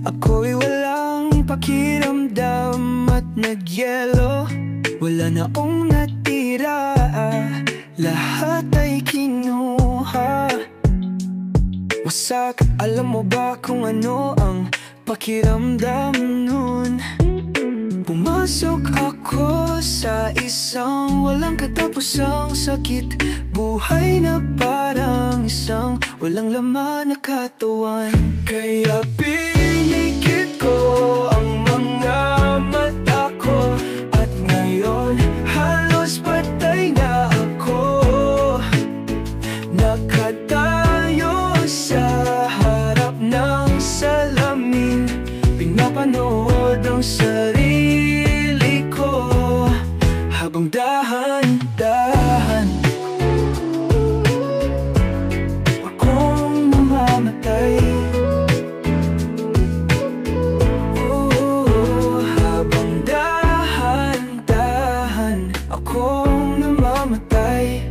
Ako'y walang pakiramdam at nagyelo. Wala na akong natira, lahat ay kinuha. Wasak, alam mo ba kung ano ang pakiramdam nun? Pumasok ako sa isang walang katapusang sakit. Buhay na parang isang walang laman na katawan. Kaya pinikit ko ang mga mata ko, at ngayon halos patay na ako. Nakatayo sa harap ng salamin, pinapanood ang sarili ko habang dahan-dahan akong mamamatay. Habang dahan-dahan akong namamatay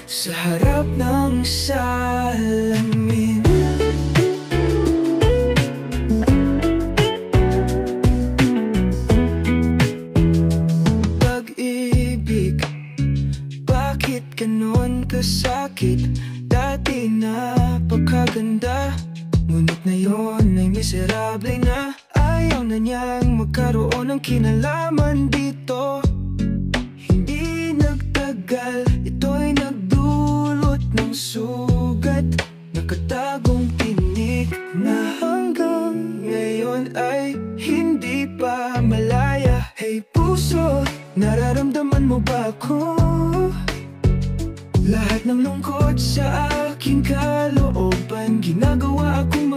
sa harap ng salamin. Bakit ganon kasakit? Dati napakaganda, ngunit ngayon ay miserable na. Ayaw na niyang magkaroon ng kinalaman dito. Hindi nagtagal, ito'y nagdulot ng sugat, nakatagong tinik na hanggang ngayon ay hindi pa malaya. Hey puso, nararamdaman mo ba ako? Lahat ng lungkot sa aking kalooban, ginagawa akong